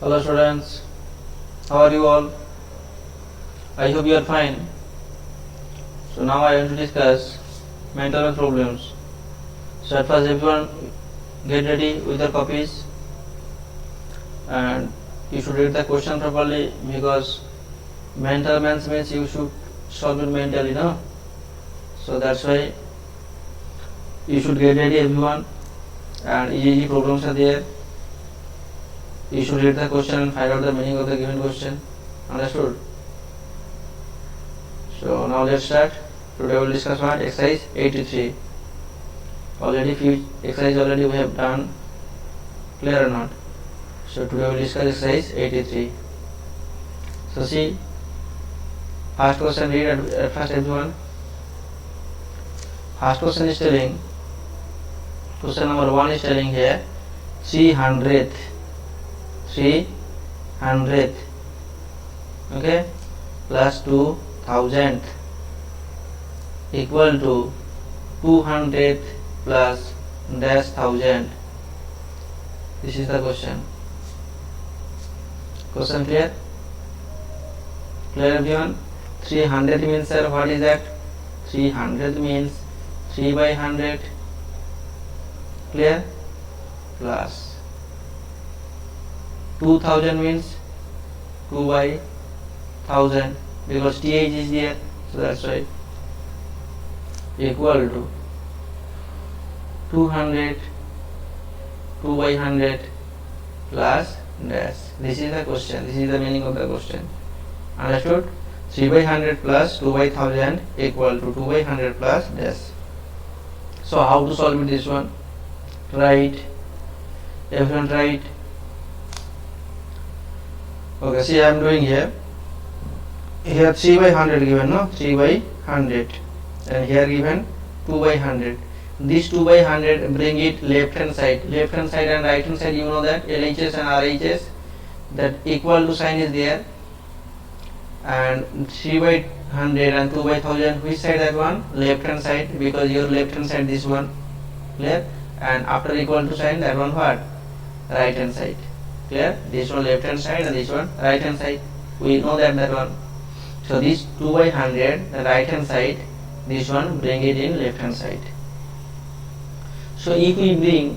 Hello students, how are you all? I hope you are fine. So now I want to discuss mental health problems. So at first everyone get ready with their copies and you should read the question properly because mental means you should solve it mentally, no? So that's why you should get ready everyone, and easy problems are there. You should read the question and find out the meaning of the given question. Understood? So now let's start. Today we will discuss what? Exercise 83. Already few exercise already we have done. Clear or not? So today we will discuss exercise 83. So see, first question, read at first everyone. First question is telling, question number 1 is telling here 300th, okay, plus 2000th equal to 200th plus dash thousand. This is the question. Question clear? Clear everyone? 300 means, sir, what is that? 300 means 3 by 100. Clear? Plus 2000 means 2 by 1000 because th is there, so that's why, equal to 200 2 by 100 plus dash. This is the question. This is the meaning of the question. Understood? 3 by 100 plus 2 by 1000 equal to 2 by 100 plus dash. So how to solve this one? Write. Everyone write. Okay, see I am doing here 3 by 100 given, no? 3 by 100 and here given 2 by 100. This 2 by 100 bring it left hand side and right hand side, you know that LHS and RHS, that equal to sign is there, and 3 by 100 and 2 by 1000, which side that one? Left hand side, because your left hand side this one. Clear? And after equal to sign, that one what? Right hand side. Clear? This one left hand side and this one right hand side. We know that one. So this 2 by 100, the right hand side, this one bring it in left hand side. So if we bring,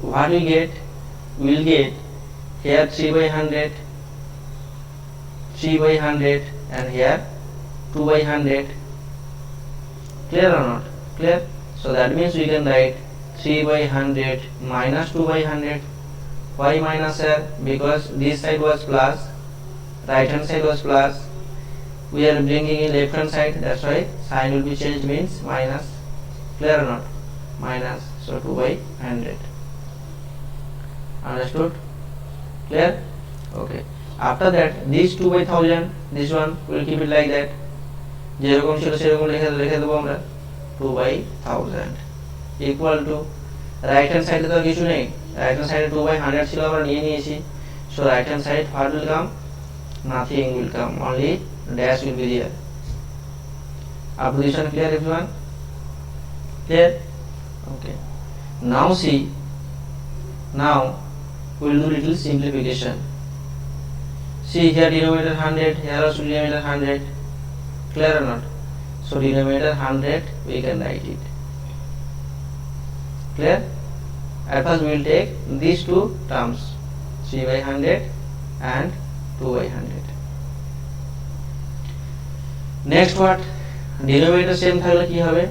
what we get? We will get here 3 by 100, 3 by 100 and here 2 by 100. Clear or not? Clear? So that means we can write 3 by 100 minus 2 by 100. Why minus here? Because this side was plus, right hand side was plus. We are bringing in left hand side, that's why sign will be changed, means minus. Clear or not? Minus. So 2 by 100. Understood? Clear? Okay. After that, this 2 by 1000, this one will keep it like that. যেরকম ছিল সেরকম লিখে দেবো আমরা 2 by 1000 equal to right hand side তো কিছু নেই, right hand side 2 by 100 ছিল, আমরা নিয়ে নিয়েছি. So right hand side what will come? Nothing will come, only dash will be there. Up to this one clear everyone? Clear? Okay. Now see, now we will do little simplification. See here denominator 100, here also denominator 100. Clear or not? So denominator 100 we can write it. Clear? At first we will take these two terms, 3 by 100 and 2 by 100. Next what? Denominator same থাকলে কি হবে?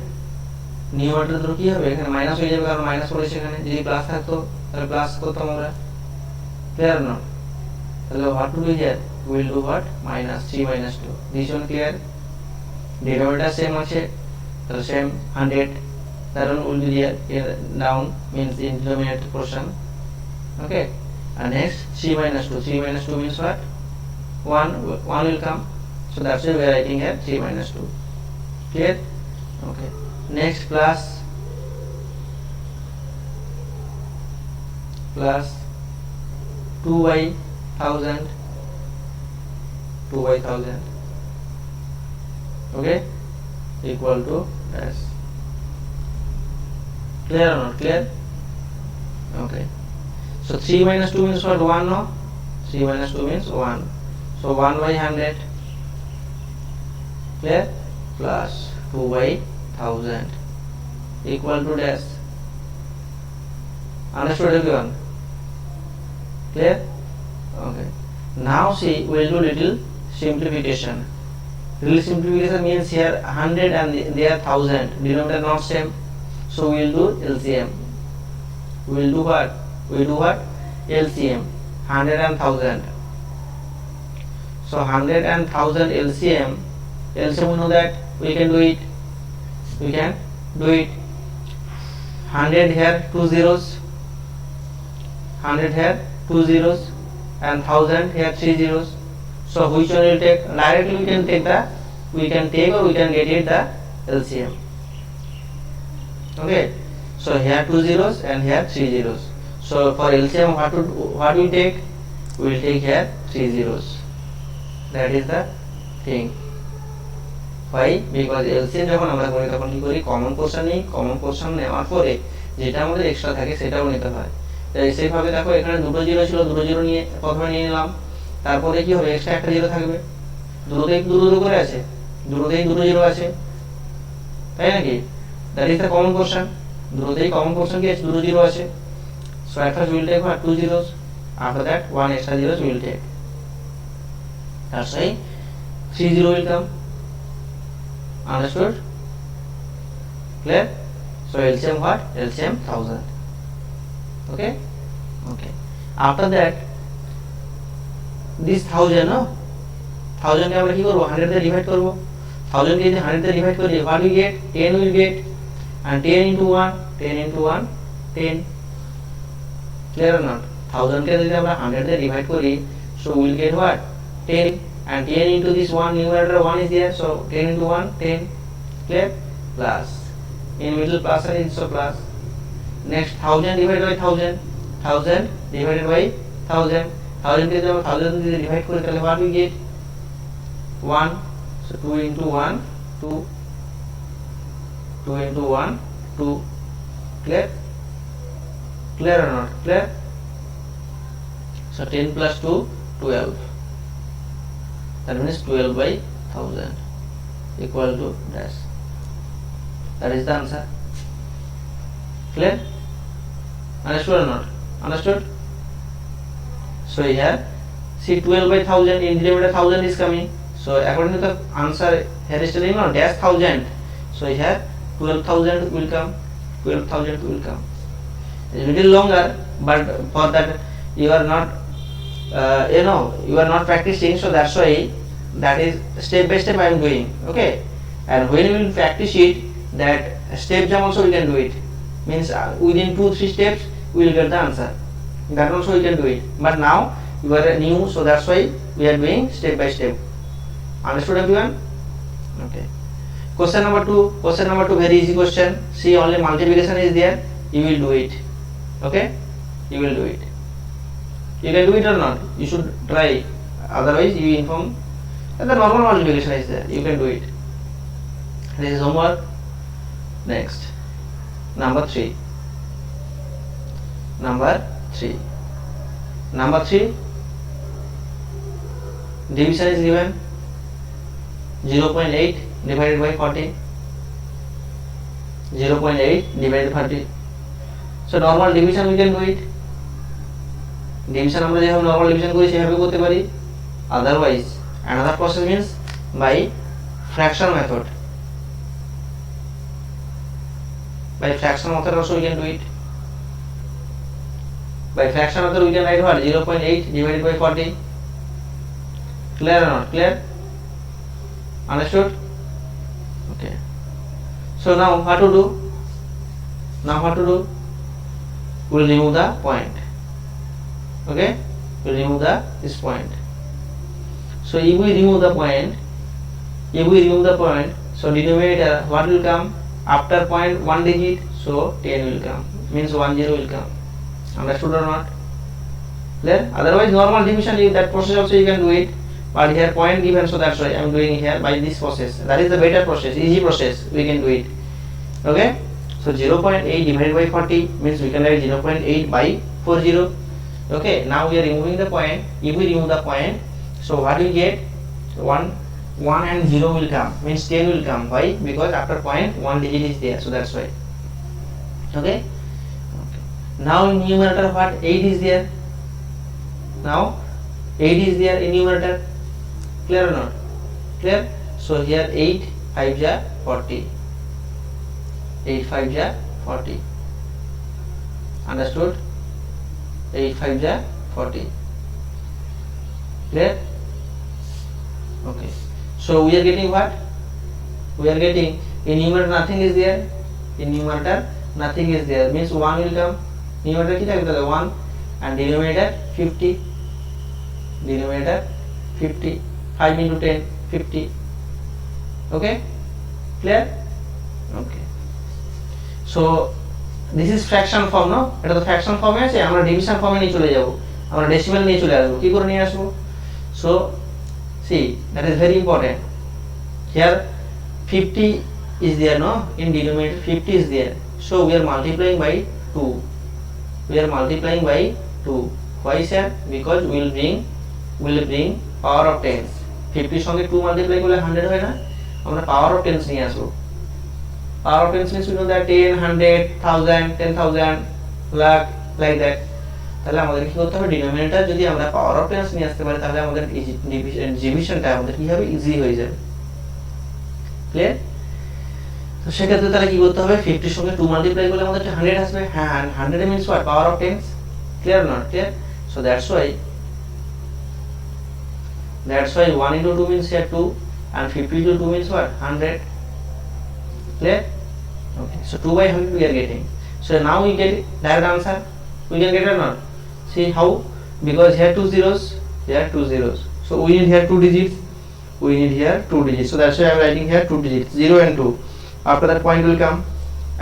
Numerator তো কি হবে? এখানে minus হয়ে যাবে, কারণ মাইনাস পড়েছে এখানে। যদি প্লাস থাকতো তাহলে প্লাস করতাম আমরা। ক্লিয়ার না? তাহলে what to do here? We will do what? Minus 3 minus 2. This one clear? Denominator same আছে, তাহলে same 100. That one will be here down, means in denominator portion. Okay. And next 3 minus 2. 3 minus 2 means what? 1 will come. So that's why we are writing here 3 minus 2. Clear? Okay. Next plus 2 by 1000, 2 by 1000. Okay, equal to dash. Clear or not clear? Okay. So 3 minus 2 means what? 1, no? 3 minus 2 means 1. So 1 by 100. Clear? Plus 2 by 1000 equal to dash. Understood everyone? Clear? Okay. Now see, we will do little simplification. Little simplification means here 100 and there 1000. Denominator not same. So we will do LCM. We will do what? We do what? LCM. 100 and 1000. So 100 and 1000 LCM. LCM we know that we can do it. We can do it. 100 here 2 zeros. 100 here 2 zeros. And 1000 here 3 zeros. So which one will take? Directly we can take or we can get it the LCM. Okay. So here 2 zeros and here 3 zeros. So for LCM what we take? We will take here 3 zeros. That is the thing. Why? Because LCM যখন আমরা করি তখন কি করি? Common portion নেই, common portion নেওয়ার পরে যেটা আমাদের এক্সট্রা থাকে সেটাও নিতে হয়। তাই সেইভাবে দেখো এখানে দুটো জিরো ছিল, দুটো জিরো নিয়ে প্রথমে নিয়ে নিলাম, তারপরে কি হবে? এক্সট্রা একটা জিরো থাকবে। দুটোতেই দুটো করে আছে, দুটোতেই দুটো জিরো আছে, তাই নাকি? That is the common portion. দুটোতেই কমন পোরশন কি আছে? দুটো জিরো আছে। So at first we will take what? 2 zeros. After that 1 extra zeros we will take. That's why 3 zero will come. Understood? Clear? So LCM what? LCM 1000. Okay? Okay. After that this 1000 no? 1000 কে আমরা কি করব? 100 দিয়ে divide করব। 1000 কে যদি 100 দিয়ে divide করি what we get? 10 will get, and 10 into 1, 10 into 1, 10. Clear or not? 1000 কে যদি আমরা 100 দিয়ে ডিভাইড করি, so we will get what? 10, and 10 into this 1, numerator 1 is there, so 10 into 1, 10. Clear? Plus in middle plus and in so plus. Next 1000 divided by 1000, 1000 divided by 1000, 1000 কে যদি আমরা 1000 দিয়ে divide করি তাহলে what we get? 1. So 2 into 1, 2, 2 into 1, 2. Clear? Clear or not? Clear? So 10 plus 2, 12. That means 12 by 1000 equal to dash. That is the answer. Clear? Understood or not? Understood? So here see 12 by 1000, in denominator 1000 is coming. So according to the answer here is telling no dash 1000. So here 12,000 will come. 12,000 will come. It's a little longer, but for that you are not you are not practicing, so that's why that is step by step I am doing. Okay, and when we will practice it, that step jump also we can do it. Means within 2-3 steps we will get the answer. That also we can do it. But now you are new, so that's why we are doing step by step. Understood everyone? Okay. Question number 2. Question number 2 very easy question. See, only multiplication is there. You will do it. Okay, you will do it. You can do it or not, you should try. Otherwise you inform that the normal multiplication is there, you can do it. This is homework. Next, number 3. Number 3 division is given. 0.8 divided by 40. 0.8 divided by 40. So normal division we can do it. Division আমরা যেভাবে normal division করি সেভাবে করতে পারি। Otherwise another process means by fraction method. By fraction method also we can do it. By fraction method we can write what? 0.8 divided by 40. Clear or not? Clear? Understood? Okay. So now what to do? We will remove the point. Okay, we will remove this point. So if we remove the point, so denominator what will come? After point 1 digit, so 10 will come, means 10 will come. Understood or not? Clear? Otherwise normal division, that process also you can do it, but here point given, so that's why I am doing it here by this process. That is the better process, easy process, we can do it. Okay, so 0.8 divided by 40 means we can write 0.8 by 40. Okay, now we are removing the point. If we remove the point, so what we get? 1 and 0 will come, means 10 will come. Why? Because after point 1 digit is there, so that's why. Okay. Now in numerator what? 8 is there. Now 8 is there in numerator. Clear or not? Clear? So here 8 5 ja 40. 8 5 ja 40. Understood? 8 5 ja 40. Clear? Okay. So we are getting what? We are getting in numerator nothing is there. In numerator nothing is there, means 1 will come. Numerator কি থাকবে তাহলে 1 and denominator 50. Denominator 50. 5 into 10 50. Okay? Clear? Okay. So this is fraction form, no? এটা তো fraction form এ আছে, আমরা division form এ নিয়ে চলে যাব, আমরা decimal নিয়ে চলে আসব। কি করে নিয়ে আসব? So see, that is very important. Here 50 is there, no? In denominator 50 is there, so we are multiplying by 2. We are multiplying by 2. Why sir? Because we will bring power of 10s. 50 সঙ্গে 2 multiply করলে 100 হয় না, আমরা power of 10s নিয়ে আসব। Power of 10s means we know that 10, 100, 1000, 10,000, lakh, like that. তাহলে আমাদের কি করতে হবে? ডিনোমিনেটর যদি আমরা পাওয়ার অফ 10s নিয়ে আসতে পারি, তাহলে আমাদের ডিভিশনটা আমাদের কি হবে? ইজি হয়ে যাবে। ক্লিয়ার? তো সেক্ষেত্রে তাহলে কি করতে হবে? 50 সঙ্গে 2 মাল্টিপ্লাই করলে আমাদের 100 আসবে। হ্যাঁ, 100 means what? Power of 10s. Clear or not? Clear? So that's why 1 into 2 means here 2, and 50 into 2 means what? 100. Clear? Okay. So 2 by 100 we are getting. So now we get direct answer. We can get or not? See how? Because here 2 zeros, here 2 zeros. So we need here 2 digits. We need here 2 digits. So that's why I am writing here 2 digits, 0 and 2. After that point will come,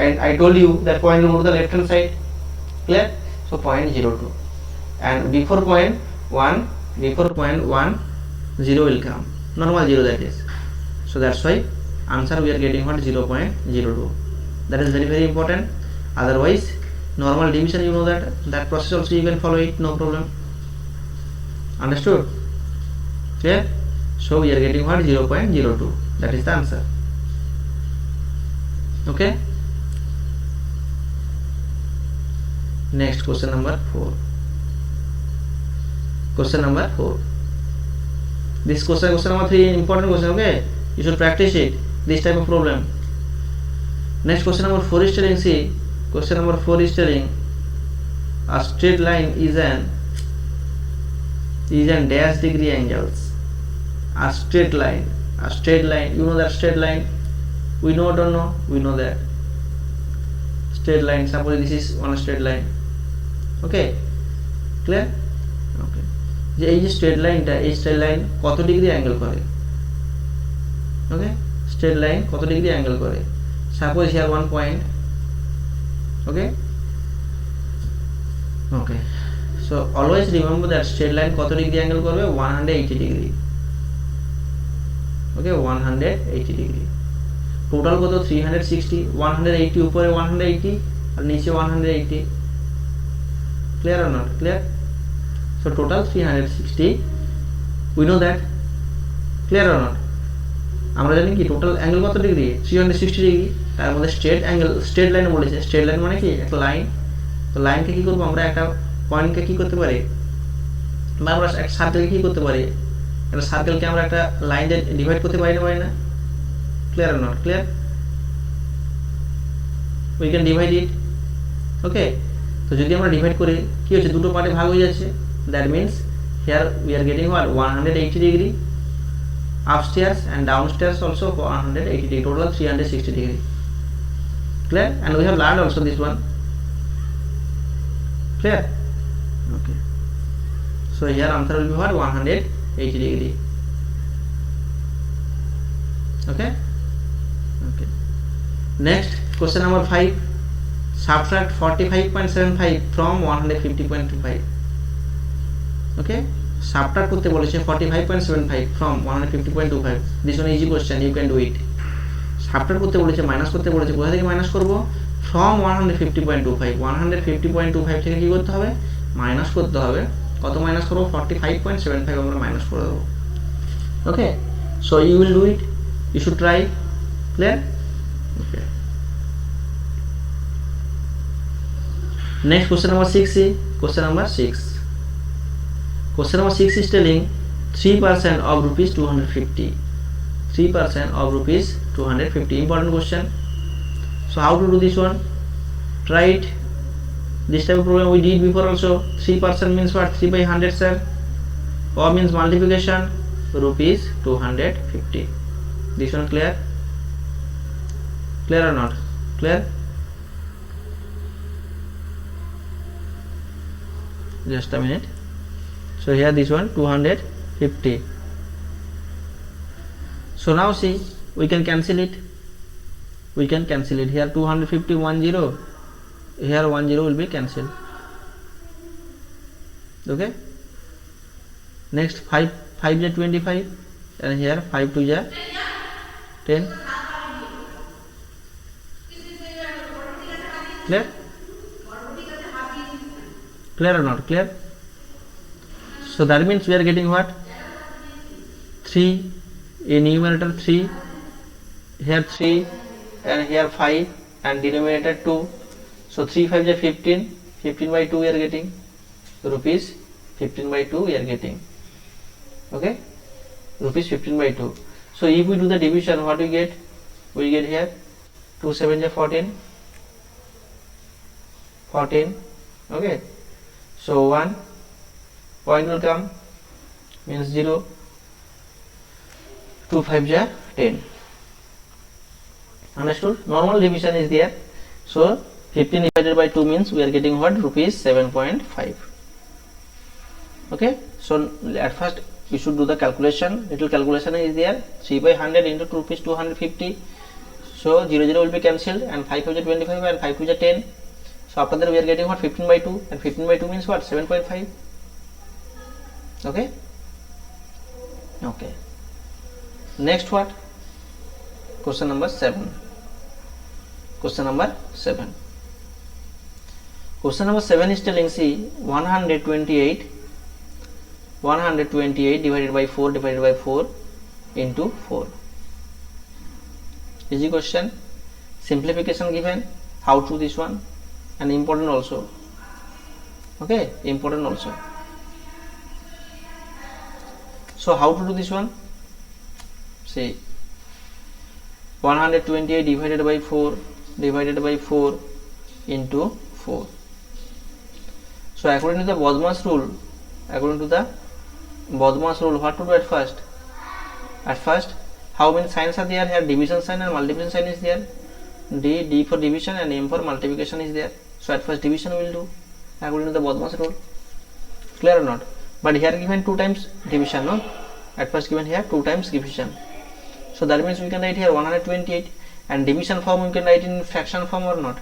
and I told you that point will move to the left hand side. Clear? So point 0 2, and before point 1 0 will come, normal 0 that is. So that's why answer we are getting what? 0.02. That is very very important. Otherwise normal division, you know that process also you can follow it, no problem. Understood? Clear? So we are getting what? 0.02. That is the answer. Okay. Next question number 4. Question number 4. This question number 3 important question. Okay, you should practice it, this type of problem. Next question number 4 is telling, see, question number 4 is telling a straight line is an dash degree angles. A straight line, you know that straight line? We know or don't know? We know that straight line. Suppose this is one straight line. Okay, clear? Okay, যে এই যে straight লাইনটা, এই straight line কত degree angle করে? ওকে, straight line কত degree angle করে? Suppose here 1 point. Okay, okay, so always remember that straight line কত ডিগ্রি অ্যাঙ্গেল করবে? 180 ডিগ্রি। ওকে, 180 ডিগ্রি। টোটাল কত? 360। 180 উপরে 180 আর নিচে 180। Clear or not? Clear? So total 360. We know that. Clear or not? আমরা জানি কি টোটাল অ্যাঙ্গেল কত ডিগ্রি? 360 ডিগ্রি। তার মধ্যে স্ট্রেট অ্যাঙ্গেল, স্ট্রেট লাইন বলেছে। স্ট্রেট লাইন মানে কি? একটা লাইন। তো লাইনকে কি করব আমরা? একটা পয়েন্টকে কি করতে পারি? বা আমরা একটা সার্কেলকে কি করতে পারি? একটা সার্কেলকে আমরা একটা লাইন দিয়ে ডিভাইড করতে পারি না? Clear or not? Clear? We can divide it. Okay, তো যদি আমরা ডিভাইড করি কি হচ্ছে? দুটো পার্টে ভাগ হয়ে যাচ্ছে। That means here we are getting what? 180 degree upstairs and downstairs also 180 degree, total 360 degree. Clear? And we have learned also this one. Clear? Okay, so here answer will be what? 180 degree. Okay, okay. Next question number 5. Subtract 45.75 from 150.25. Okay, subtract করতে বলেছে 45.75 from 150.25. This one easy question, you can do it. Subtract করতে বলেছে, minus করতে বলেছে। কোথা থেকে minus করব? From 150.25. 150.25 থেকে কি করতে হবে? মাইনাস করতে হবে। কত মাইনাস করবো? 45.75 আমরা মাইনাস করে দেবো। Okay, so you will do it, you should try. Clear? Okay, next question number 6 is question number 6. Question number 6 is telling 3% of rupees 250. 3% of rupees 250. Important question. So how to do this one? Try it. This type of problem we did before also. 3% means what? 3 by 100, sir. Or means multiplication rupees 250. This one clear? Clear or not? Clear? Just a minute. So here this one 250. So now see, we can cancel it. We can cancel it. Here 250 1 0. Here 1 0 will be cancelled. Okay. Next 5 5 is 25, and here 5 2 is 10. Clear? Clear or not? Clear? So that means we are getting what? 3 in numerator 3, here 3, and here 5, and denominator 2. So 3 5 is 15. 15 by 2 we are getting rupees 15 by 2 we are getting. Okay, rupees 15 by 2. So if we do the division, what we get? We get here 2 7 is 14. 14. Okay, so 1 point will come, means 0. 2 5 is 10. Understood? Normal division is there. So 15 divided by 2 means we are getting what? Rupees 7.5. Okay, so at first you should do the calculation. Little calculation is there. 3 by 100 into rupees 250. So 0 0 will be cancelled, and 5 5 is 25, and 5 2 is 10. So after that we are getting what? 15 by 2, and 15 by 2 means what? 7.5. Okay. Okay. Next what? Question number 7. Question number 7. Question number 7 is telling, see, 128 divided by 4 divided by 4 into 4. Easy question. Simplification given. How to this one? And important also. Okay, important also. So how to do this one? See, 128 divided by 4 into 4. So according to the Bodmas rule, what to do at first? At first, how many signs are there? Here division sign and multiplication sign is there. D for division and M for multiplication is there. So at first division we will do according to the Bodmas rule. Clear or not? But here given 2 times division, no? At first given here 2 times division. So that means we can write here 128, and division form we can write in fraction form or not?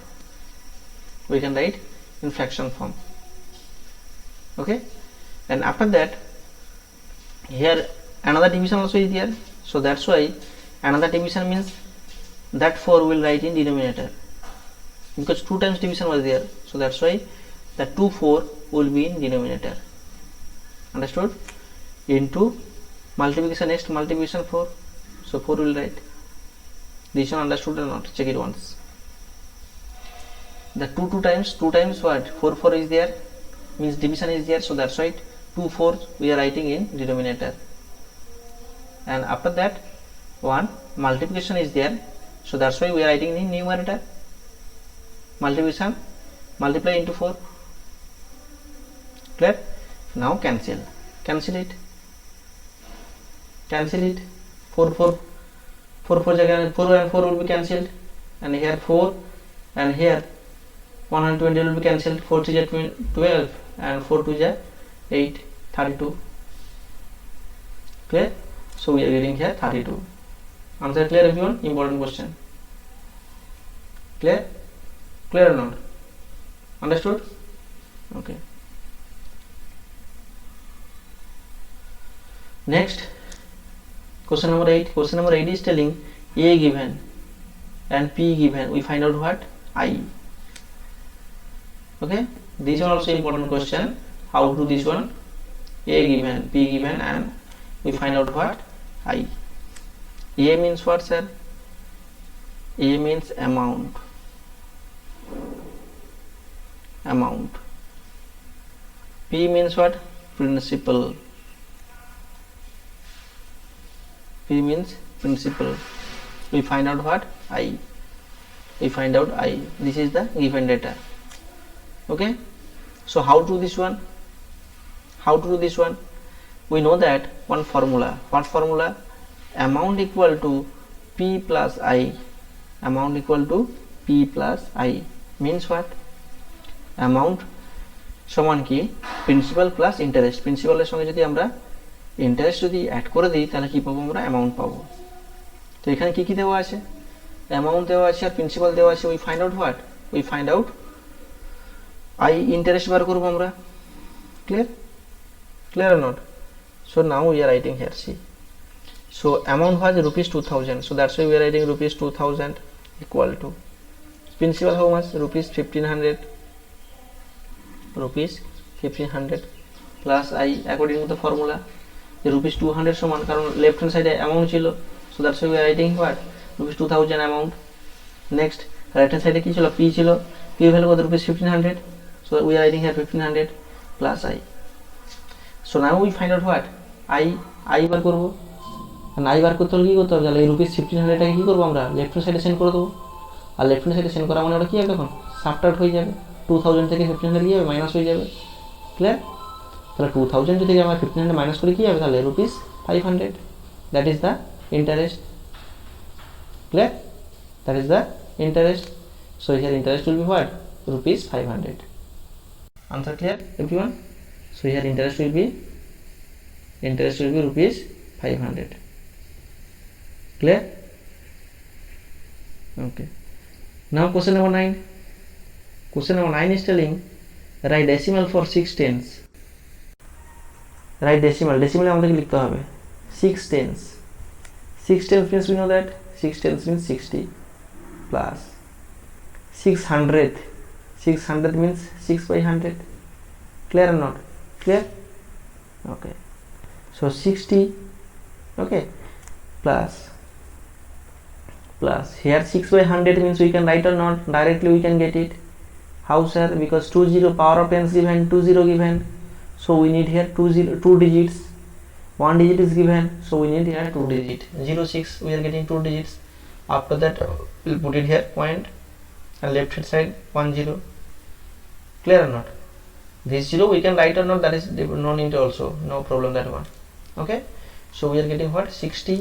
We can write in fraction form. Okay, and after that here another division also is there. So that's why another division means that 4 will write in denominator, because 2 times division was there. So that's why the 2 4 will be in denominator. Understood? Into multiplication, next multiplication 4. So 4 will write. This one understood or not? Check it once. The 2 times what? 4 4 is there, means division is there. So that's right, 2 4 we are writing in denominator. And after that one multiplication is there. So that's why we are writing in numerator. Multiplication, multiply into 4. Clear? Now cancel it. 4 and 4 will be cancelled, and here 4, and here 120 will be cancelled. 4 3 is 12, and 4 2 is 8, 32. Clear? So we are getting here 32. Answer clear everyone? Important question. Clear? Clear or not? Understood? Okay. Next, question number 8. Question number 8 is telling A given and P given. We find out what? I. Okay, this is also important question. how to this one, A given, P given, and we find out what, I. A means what, sir? A means amount. P means what? Principal. P means principal. We find out what, I. We find out I. This is the given data. Okay. So how to do this one? How to do this one? We know that one formula. What formula? Amount equal to P plus I. Amount equal to P plus I means what? Amount সমান কি principal plus interest. প্রিন্সিপালের সঙ্গে যদি আমরা interest যদি add করে দিই তাহলে কি পাবো আমরা, অ্যামাউন্ট পাবো। তো এখানে কি কি দেওয়া আছে, অ্যামাউন্ট দেওয়া আছে আর প্রিন্সিপাল দেওয়া আছে। We find out what, we find out I, interest বার করবো আমরা। Clear, clear or not? So now we are writing here, see. So amount was rupees 2000, so that's why we are writing rupees 2000 equal to principal how much, rupees 1500, rupees 1500 plus I according to the formula, the rupees 200 সমান, কারণ left hand side amount ছিল, so that's why we are writing what, rupees 2000 amount. Next right hand side কি ছিল, P ছিল, P value কত, rupees 1500, so we are writing here 1500 plus I. So now we find out what, I বার করবো। I বার করতে হলে কী করতে হবে, তাহলে এই রুপিস 1500টাকে কী করবো আমরা, লেফট হ্যান্ড সাইডে সেন্ড করে দেবো। আর লেফট হ্যান্ড সাইডে সেন্ড করা মানে ওটা কী হবে, তখন সাবট্রাক্ট হয়ে যাবে, 2000 থেকে 1500 কী হবে, মাইনাস হয়ে যাবে। ক্লিয়ার? তাহলে 2000 যদি আমরা 1500 মাইনাস করে কী হবে, তাহলে rupees 500, that is the interest. Clear? That is the interest. So here interest will be what, rupees 500. Answer clear everyone? So here interest will be rupees 500. Clear? Okay. Now question number 9. Question number 9 is telling write decimal for 6 tens. Write decimal. Decimal আমাদেরকে লিখতে হবে 6 tens. 6 tens means we know that 6 tens means 60 plus 600. 600 means 6 by 100. Clear or not? Clear? Okay. So 60, okay, plus here 6 by 100 means we can write or not, directly we can get it. How, sir? Because 20 power of tens given, 20 given, so we need here 2 digits, 1 digit is given, so we need here 2 digit, 06, we are getting 2 digits. After that we'll put it here point and left hand side 10. Clear or not? This 0 we can write or not, that is no need also, no problem that one. Okay, so we are getting what, 60.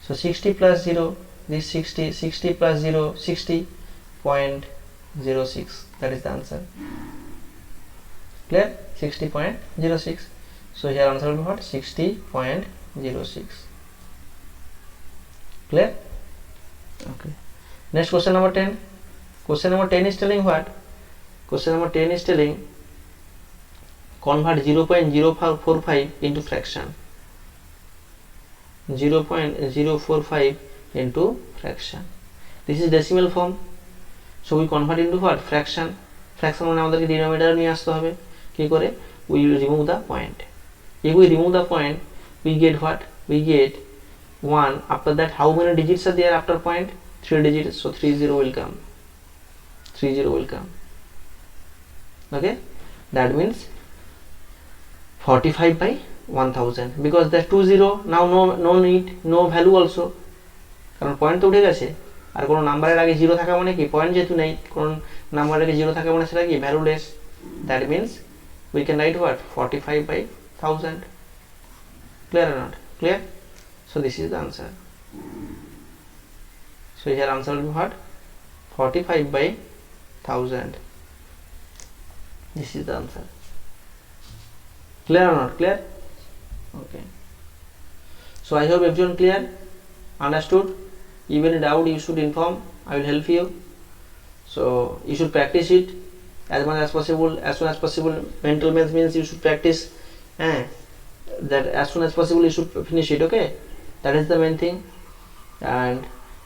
So 60 plus 0, this 60 plus 0, 60.06, that is the answer. Clear? 60.06. So here answer will be what, 60.06. Clear? Okay. Next question number 10. Question number 10 is telling what? Question number 10 is telling convert 0.045 into fraction. 0.045 into fraction. This is decimal form, so we convert into what, fraction. Fraction মানে আমাদেরকে denominator নিয়ে আসতে হবে। কি করে, we will remove the point. If we remove the point, we get what, we get 1. After that, how many digits are there after point? 3 digits, so 30 will come. 30 will come. Okay, that means 45 by 1000, because that 20 now no need, no value also, কারণ point তো উঠে গেছে। আর কোনো নাম্বারের আগে 0 থাকা মানে কি, পয়েন্ট যেহেতু নেই, কোন নাম্বারের আগে 0 থাকা মানে সেটা কি, valueless. That means we can write what, 45 by 1000. Clear or not? Clear? So this is the answer. So here answer will be what, 45 by 1000. This is the answer. Clear or not? Clear? Okay. So I hope everyone clear, understood. Even in doubt you should inform, I will help you. So you should practice it as much as possible, as soon as possible. Mental math means you should practice, that as soon as possible you should finish it. Okay, that is the main thing. And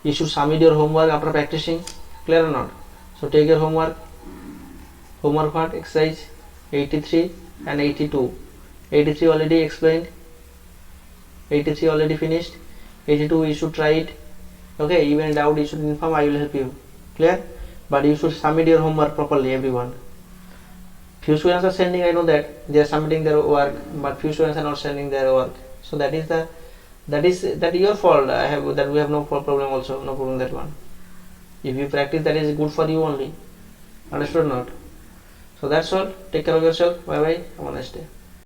you should submit your homework after practicing. Clear or not? So take your homework what, exercise 83 and 82. 83 already explained, 83 already finished, 82 you should try it. Okay, even in doubt you should inform, I will help you. Clear? But you should submit your homework properly, everyone. Few students are sending, I know that they are submitting their work, but few students are not sending their work. So that is your fault. We have no problem also, no problem that one. If you practice, that is good for you only. Understood or not? So that's all. Take care of yourself. Bye bye. Have a nice day.